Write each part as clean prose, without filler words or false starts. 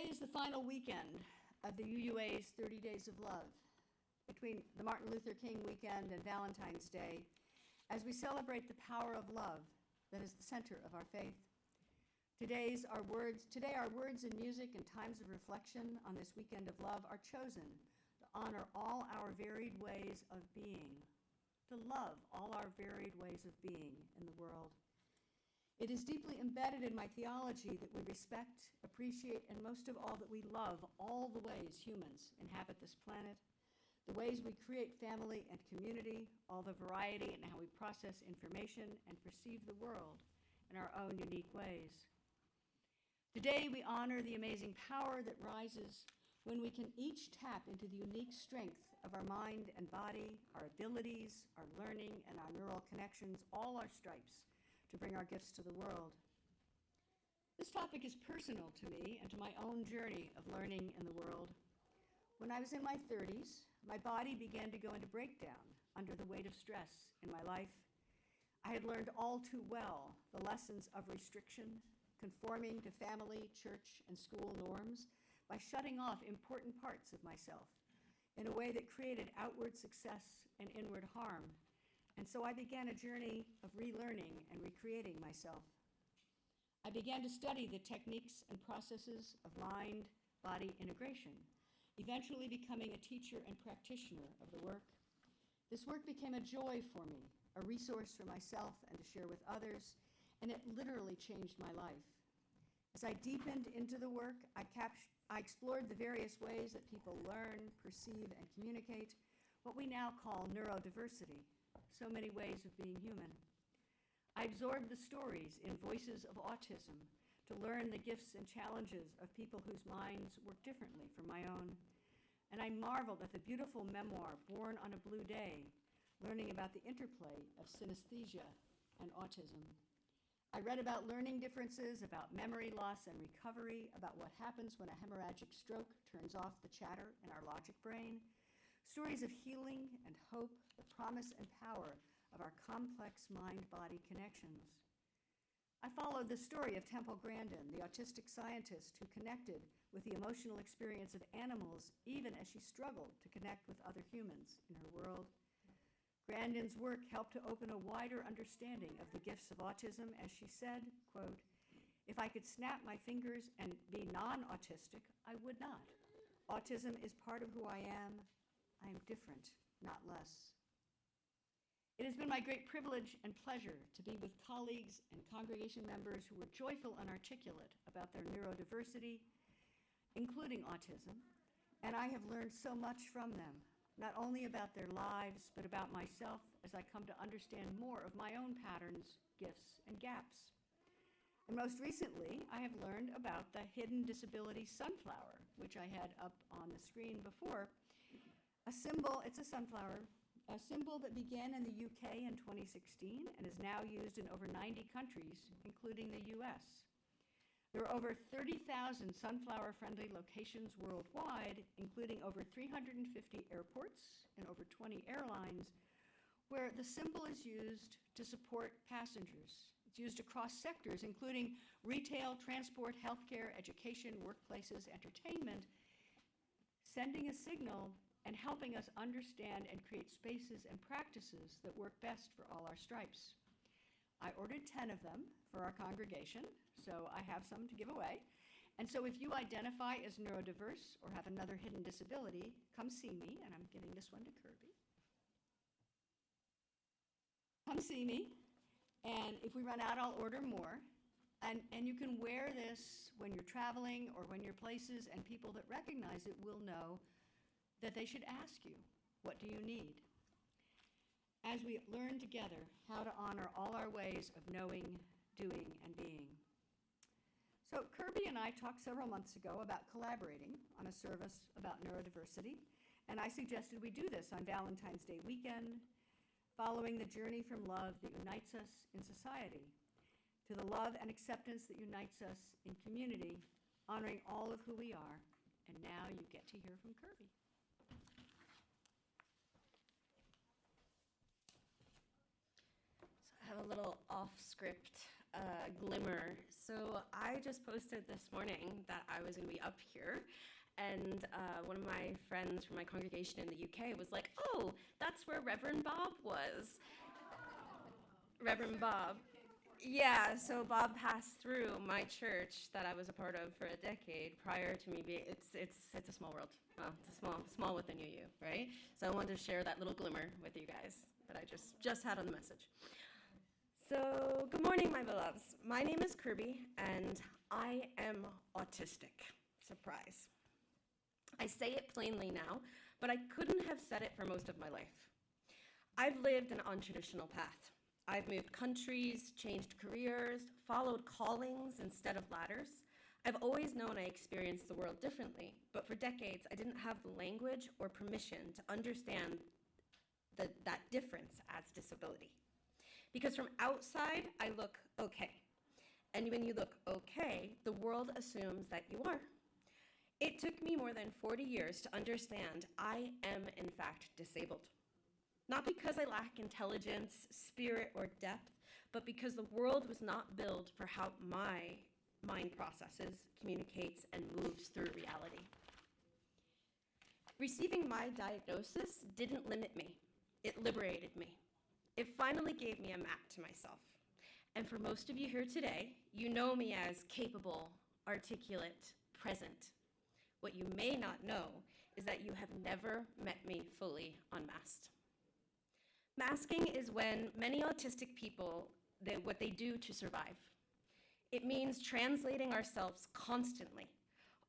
Today is the final weekend of the UUA's 30 Days of Love, between the Martin Luther King weekend and Valentine's Day, as we celebrate the power of love that is the center of our faith. Today our words and music and times of reflection on this weekend of love are chosen to honor all our varied ways of being, to love all our varied ways of being in the world. It is deeply embedded in my theology that we respect, appreciate, and most of all that we love all the ways humans inhabit this planet, the ways we create family and community, all the variety in how we process information and perceive the world in our own unique ways. Today we honor the amazing power that rises when we can each tap into the unique strength of our mind and body, our abilities, our learning, and our neural connections, all our stripes, to bring our gifts to the world. This topic is personal to me and to my own journey of learning in the world. When I was in my 30s, my body began to go into breakdown under the weight of stress in my life. I had learned all too well the lessons of restriction, conforming to family, church, and school norms by shutting off important parts of myself in a way that created outward success and inward harm. And so I began a journey of relearning and recreating myself. I began to study the techniques and processes of mind-body integration, eventually becoming a teacher and practitioner of the work. This work became a joy for me, a resource for myself and to share with others, and it literally changed my life. As I deepened into the work, I explored the various ways that people learn, perceive, and communicate, what we now call neurodiversity. So many ways of being human. I absorbed the stories in Voices of Autism to learn the gifts and challenges of people whose minds work differently from my own. And I marveled at the beautiful memoir, Born on a Blue Day, learning about the interplay of synesthesia and autism. I read about learning differences, about memory loss and recovery, about what happens when a hemorrhagic stroke turns off the chatter in our logic brain, stories of healing and hope, the promise and power of our complex mind-body connections. I followed the story of Temple Grandin, the autistic scientist who connected with the emotional experience of animals even as she struggled to connect with other humans in her world. Grandin's work helped to open a wider understanding of the gifts of autism, as she said, quote, "If I could snap my fingers and be non-autistic, I would not. Autism is part of who I am. I am different, not less." It has been my great privilege and pleasure to be with colleagues and congregation members who were joyful and articulate about their neurodiversity, including autism, and I have learned so much from them, not only about their lives, but about myself as I come to understand more of my own patterns, gifts, and gaps. And most recently, I have learned about the hidden disability sunflower, which I had up on the screen before. A symbol, it's a sunflower, a symbol that began in the UK in 2016 and is now used in over 90 countries, including the US. There are over 30,000 sunflower-friendly locations worldwide, including over 350 airports and over 20 airlines, where the symbol is used to support passengers. It's used across sectors, including retail, transport, healthcare, education, workplaces, entertainment, sending a signal and helping us understand and create spaces and practices that work best for all our stripes. I ordered 10 of them for our congregation, so I have some to give away. And so if you identify as neurodiverse or have another hidden disability, come see me, and I'm giving this one to Kirby. Come see me, and if we run out, I'll order more. And you can wear this when you're traveling or when you're places, and people that recognize it will know that they should ask you, what do you need? As we learn together how to honor all our ways of knowing, doing, and being. So Kirby and I talked several months ago about collaborating on a service about neurodiversity, and I suggested we do this on Valentine's Day weekend, following the journey from love that unites us in society to the love and acceptance that unites us in community, honoring all of who we are. And now you get to hear from Kirby. So I have a little off-script glimmer. So I just posted this morning that I was going to be up here, and one of my friends from my congregation in the UK was like, "Oh, that's where Reverend Bob was." Reverend Bob. Yeah, so Bob passed through my church that I was a part of for a decade prior to me being. It's a small world. Well, it's a small within UU, right? So I wanted to share that little glimmer with you guys that I just had on the message. So, good morning, my beloveds. My name is Kirby, and I am autistic. Surprise. I say it plainly now, but I couldn't have said it for most of my life. I've lived an untraditional path. I've moved countries, changed careers, followed callings instead of ladders. I've always known I experienced the world differently, but for decades I didn't have the language or permission to understand that difference as disability. Because from outside, I look okay. And when you look okay, the world assumes that you are. It took me more than 40 years to understand I am, in fact, disabled. Not because I lack intelligence, spirit, or depth, but because the world was not built for how my mind processes, communicates, and moves through reality. Receiving my diagnosis didn't limit me. It liberated me. It finally gave me a map to myself. And for most of you here today, you know me as capable, articulate, present. What you may not know is that you have never met me fully unmasked. Masking is when many autistic people, what they do to survive. It means translating ourselves constantly,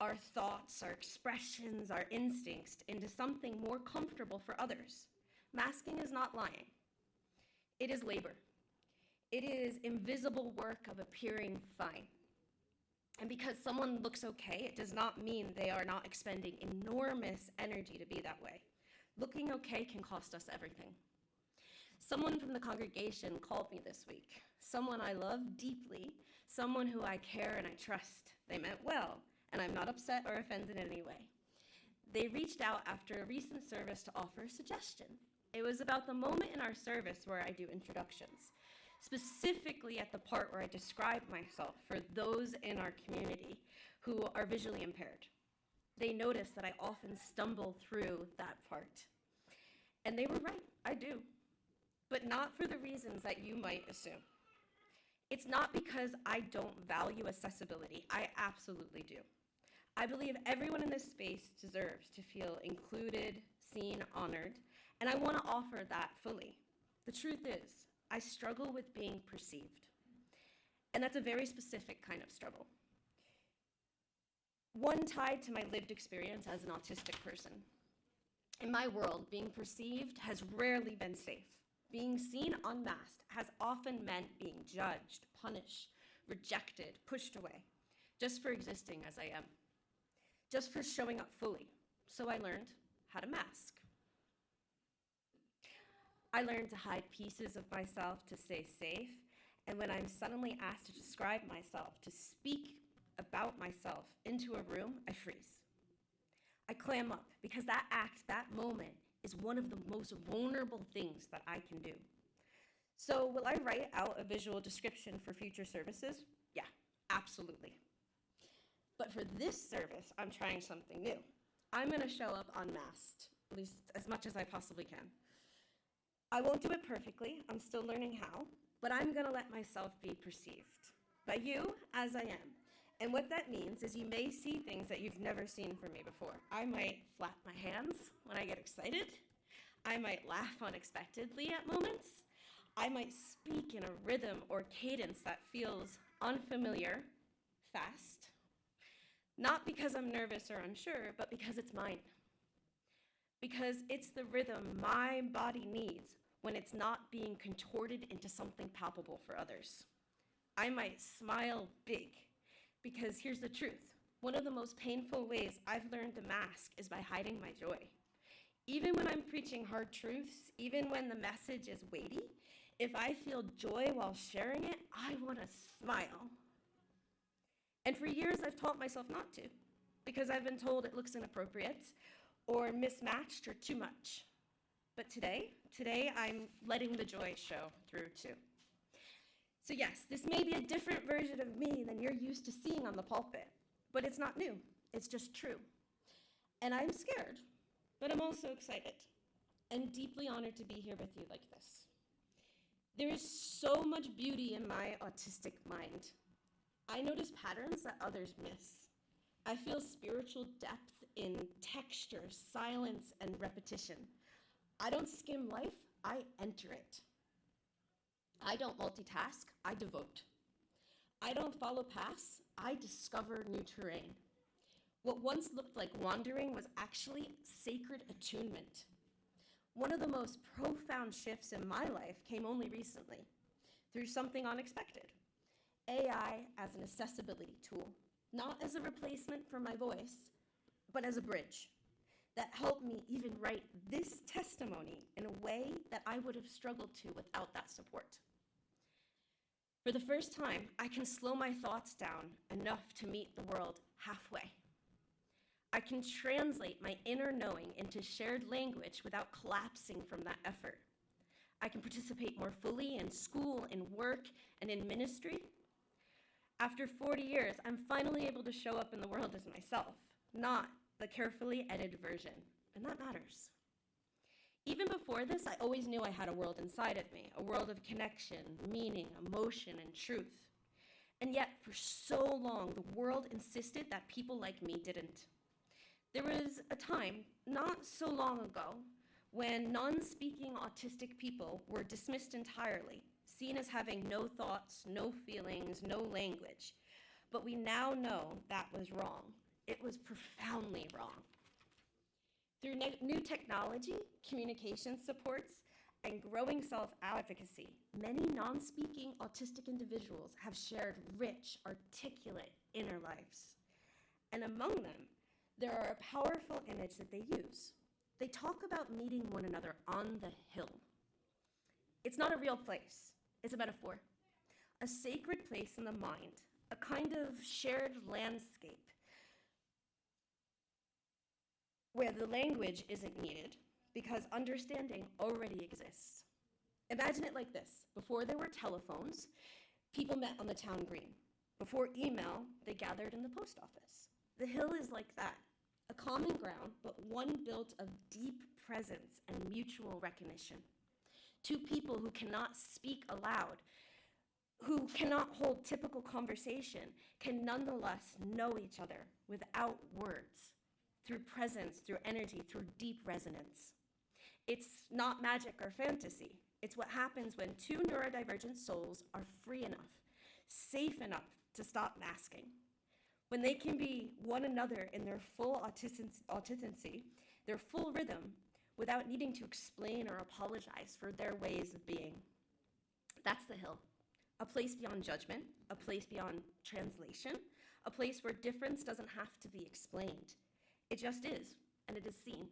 our thoughts, our expressions, our instincts, into something more comfortable for others. Masking is not lying. It is labor. It is invisible work of appearing fine. And because someone looks okay, it does not mean they are not expending enormous energy to be that way. Looking okay can cost us everything. Someone from the congregation called me this week. Someone I love deeply, someone who I care and I trust. They meant well, and I'm not upset or offended in any way. They reached out after a recent service to offer a suggestion. It was about the moment in our service where I do introductions, specifically at the part where I describe myself for those in our community who are visually impaired. They noticed that I often stumble through that part. And they were right, I do. But not for the reasons that you might assume. It's not because I don't value accessibility. I absolutely do. I believe everyone in this space deserves to feel included, seen, honored, and I want to offer that fully. The truth is, I struggle with being perceived. And that's a very specific kind of struggle. One tied to my lived experience as an autistic person. In my world, being perceived has rarely been safe. Being seen unmasked has often meant being judged, punished, rejected, pushed away, just for existing as I am, just for showing up fully. So I learned how to mask. I learned to hide pieces of myself to stay safe, and when I'm suddenly asked to describe myself, to speak about myself into a room, I freeze. I clam up because that act, that moment, is one of the most vulnerable things that I can do. So will I write out a visual description for future services? Yeah, absolutely. But for this service, I'm trying something new. I'm going to show up unmasked, at least as much as I possibly can. I won't do it perfectly, I'm still learning how, but I'm going to let myself be perceived by you as I am. And what that means is you may see things that you've never seen from me before. I might flap my hands when I get excited. I might laugh unexpectedly at moments. I might speak in a rhythm or cadence that feels unfamiliar, fast. Not because I'm nervous or unsure, but because it's mine. Because it's the rhythm my body needs when it's not being contorted into something palpable for others. I might smile big, because here's the truth. One of the most painful ways I've learned to mask is by hiding my joy. Even when I'm preaching hard truths, even when the message is weighty, if I feel joy while sharing it, I want to smile. And for years, I've taught myself not to, because I've been told it looks inappropriate or mismatched or too much. But today I'm letting the joy show through too. So yes, this may be a different version of me than you're used to seeing on the pulpit, but it's not new. It's just true. And I'm scared, but I'm also excited and deeply honored to be here with you like this. There is so much beauty in my autistic mind. I notice patterns that others miss. I feel spiritual depth in texture, silence, and repetition. I don't skim life, I enter it. I don't multitask, I devote. I don't follow paths, I discover new terrain. What once looked like wandering was actually sacred attunement. One of the most profound shifts in my life came only recently, through something unexpected. AI as an accessibility tool, not as a replacement for my voice, but as a bridge that helped me even write this testimony in a way that I would have struggled to without that support. For the first time, I can slow my thoughts down enough to meet the world halfway. I can translate my inner knowing into shared language without collapsing from that effort. I can participate more fully in school, in work, and in ministry. After 40 years, I'm finally able to show up in the world as myself, not the carefully edited version, and that matters. Even before this, I always knew I had a world inside of me, a world of connection, meaning, emotion, and truth. And yet, for so long, the world insisted that people like me didn't. There was a time, not so long ago, when non-speaking autistic people were dismissed entirely, seen as having no thoughts, no feelings, no language. But we now know that was wrong. It was profoundly wrong. Through new technology, communication supports, and growing self-advocacy, many non-speaking autistic individuals have shared rich, articulate inner lives. And among them, there are a powerful image that they use. They talk about meeting one another on the hill. It's not a real place, it's a metaphor. A sacred place in the mind, a kind of shared landscape where the language isn't needed because understanding already exists. Imagine it like this. Before there were telephones, people met on the town green. Before email, they gathered in the post office. The hill is like that, a common ground, but one built of deep presence and mutual recognition. Two people who cannot speak aloud, who cannot hold typical conversation, can nonetheless know each other without words, through presence, through energy, through deep resonance. It's not magic or fantasy. It's what happens when two neurodivergent souls are free enough, safe enough to stop masking. When they can be one another in their full authenticity, their full rhythm, without needing to explain or apologize for their ways of being. That's the hill. A place beyond judgment, a place beyond translation, a place where difference doesn't have to be explained. It just is, and it is seen.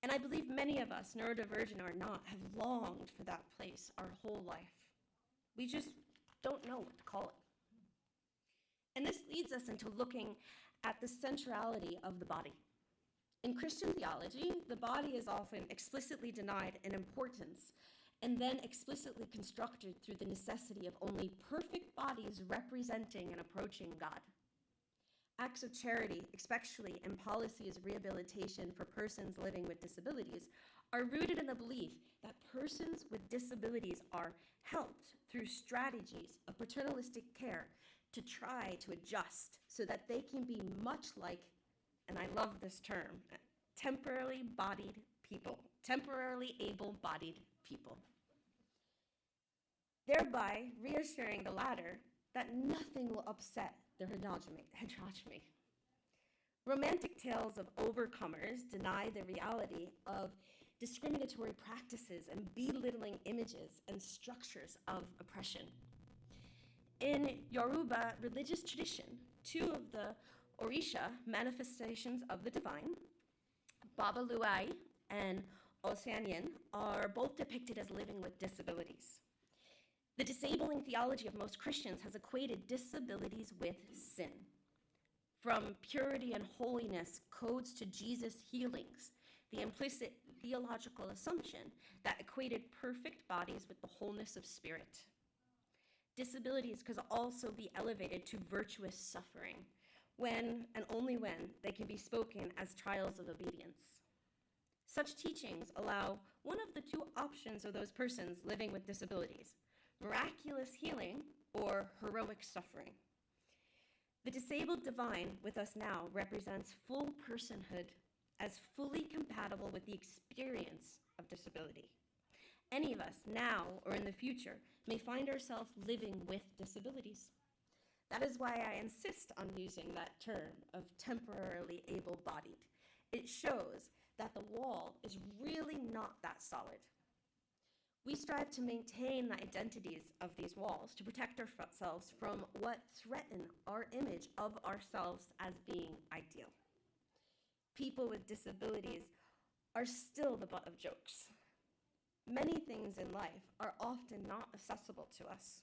And I believe many of us, neurodivergent or not, have longed for that place our whole life. We just don't know what to call it. And this leads us into looking at the centrality of the body. In Christian theology, the body is often explicitly denied an importance and then explicitly constructed through the necessity of only perfect bodies representing and approaching God. Acts of charity, especially in policies of rehabilitation for persons living with disabilities, are rooted in the belief that persons with disabilities are helped through strategies of paternalistic care to try to adjust so that they can be much like, and I love this term, temporarily able-bodied people, thereby reassuring the latter that nothing will upset their heteronomy. Romantic tales of overcomers deny the reality of discriminatory practices and belittling images and structures of oppression. In Yoruba religious tradition, two of the Orisha manifestations of the divine, Babaluai and Osanyan, are both depicted as living with disabilities. The disabling theology of most Christians has equated disabilities with sin. From purity and holiness codes to Jesus' healings, the implicit theological assumption that equated perfect bodies with the wholeness of spirit. Disabilities could also be elevated to virtuous suffering when and only when they can be spoken as trials of obedience. Such teachings allow one of the two options of those persons living with disabilities: miraculous healing or heroic suffering. The disabled divine with us now represents full personhood as fully compatible with the experience of disability. Any of us, now or in the future, may find ourselves living with disabilities. That is why I insist on using that term of temporarily able-bodied. It shows that the wall is really not that solid. We strive to maintain the identities of these walls to protect ourselves from what threaten our image of ourselves as being ideal. People with disabilities are still the butt of jokes. Many things in life are often not accessible to us.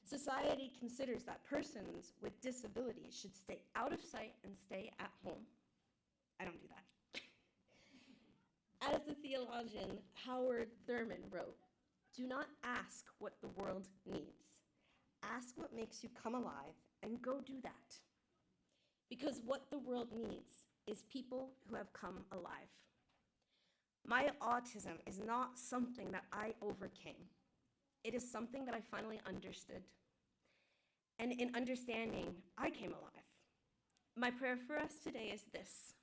Society considers that persons with disabilities should stay out of sight and stay at home. I don't do that. As the theologian Howard Thurman wrote, "Do not ask what the world needs. Ask what makes you come alive and go do that." Because what the world needs is people who have come alive. My autism is not something that I overcame. It is something that I finally understood. And in understanding, I came alive. My prayer for us today is this: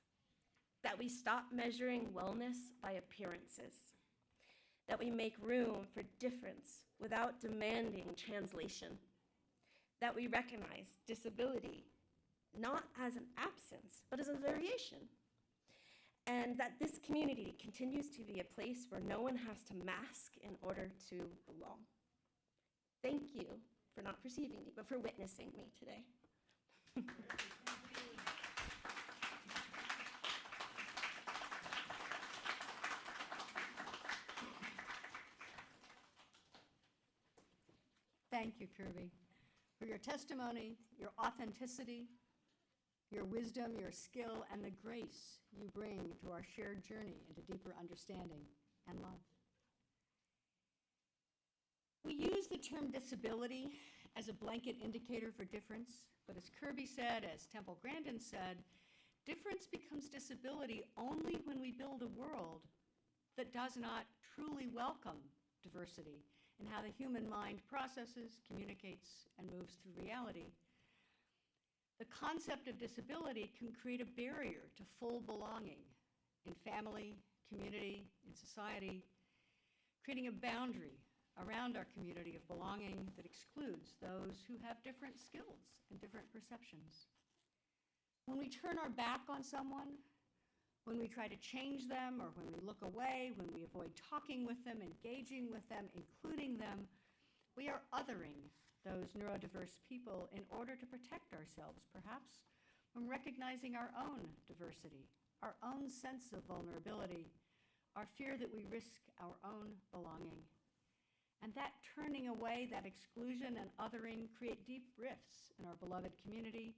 that we stop measuring wellness by appearances, that we make room for difference without demanding translation, that we recognize disability not as an absence, but as a variation, and that this community continues to be a place where no one has to mask in order to belong. Thank you for not perceiving me, but for witnessing me today. Thank you, Kirby, for your testimony, your authenticity, your wisdom, your skill, and the grace you bring to our shared journey into deeper understanding and love. We use the term disability as a blanket indicator for difference, but as Kirby said, as Temple Grandin said, difference becomes disability only when we build a world that does not truly welcome diversity in how the human mind processes, communicates, and moves through reality. The concept of disability can create a barrier to full belonging in family, community, in society, creating a boundary around our community of belonging that excludes those who have different skills and different perceptions. When we turn our back on someone, when we try to change them, or when we look away, when we avoid talking with them, engaging with them, including them, we are othering those neurodiverse people in order to protect ourselves, perhaps, from recognizing our own diversity, our own sense of vulnerability, our fear that we risk our own belonging. And that turning away, that exclusion and othering create deep rifts in our beloved community,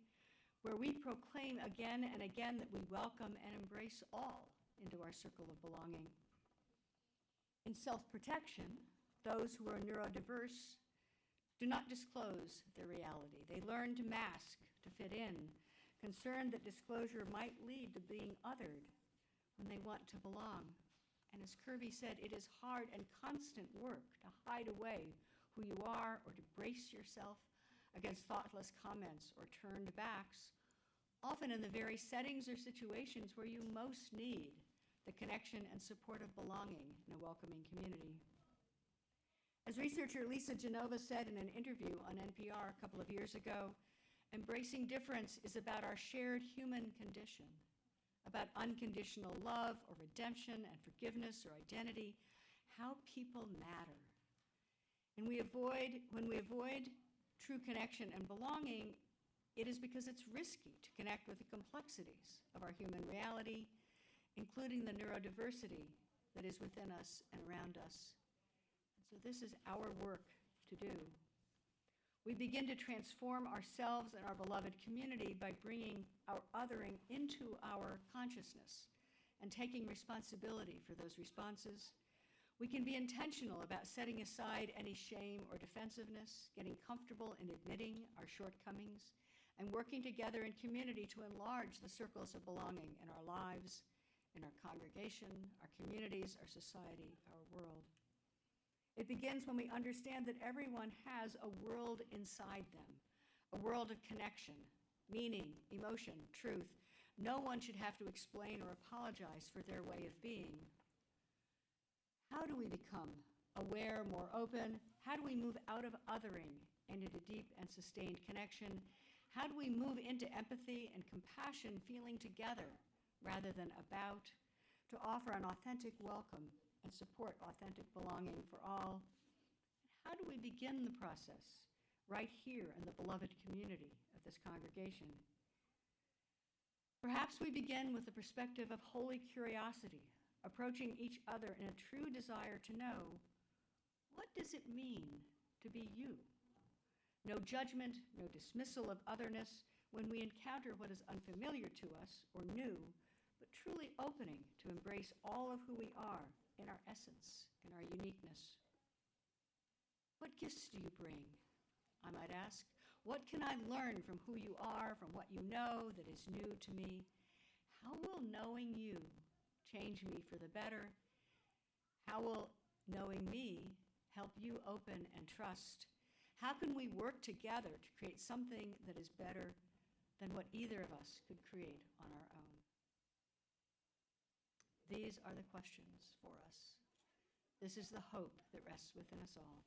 where we proclaim again and again that we welcome and embrace all into our circle of belonging. In self-protection, those who are neurodiverse do not disclose their reality. They learn to mask, to fit in, concerned that disclosure might lead to being othered when they want to belong. And as Kirby said, it is hard and constant work to hide away who you are or to brace yourself against thoughtless comments or turned backs, often in the very settings or situations where you most need the connection and support of belonging in a welcoming community. As researcher Lisa Genova said in an interview on NPR a couple of years ago, embracing difference is about our shared human condition, about unconditional love or redemption and forgiveness or identity, how people matter. And when we avoid true connection and belonging, it is because it's risky to connect with the complexities of our human reality, including the neurodiversity that is within us and around us. So this is our work to do. We begin to transform ourselves and our beloved community by bringing our othering into our consciousness and taking responsibility for those responses. We can be intentional about setting aside any shame or defensiveness, getting comfortable in admitting our shortcomings, and working together in community to enlarge the circles of belonging in our lives, in our congregation, our communities, our society, our world. It begins when we understand that everyone has a world inside them, a world of connection, meaning, emotion, truth. No one should have to explain or apologize for their way of being. How do we become aware, more open? How do we move out of othering and into deep and sustained connection? How do we move into empathy and compassion, feeling together rather than about, to offer an authentic welcome and support authentic belonging for all? How do we begin the process right here in the beloved community of this congregation? Perhaps we begin with the perspective of holy curiosity, approaching each other in a true desire to know, what does it mean to be you? No judgment, no dismissal of otherness when we encounter what is unfamiliar to us or new, but truly opening to embrace all of who we are in our essence, in our uniqueness. What gifts do you bring? I might ask. What can I learn from who you are, from what you know that is new to me? How will knowing you change me for the better? How will knowing me help you open and trust? How can we work together to create something that is better than what either of us could create on our own? These are the questions for us. This is the hope that rests within us all.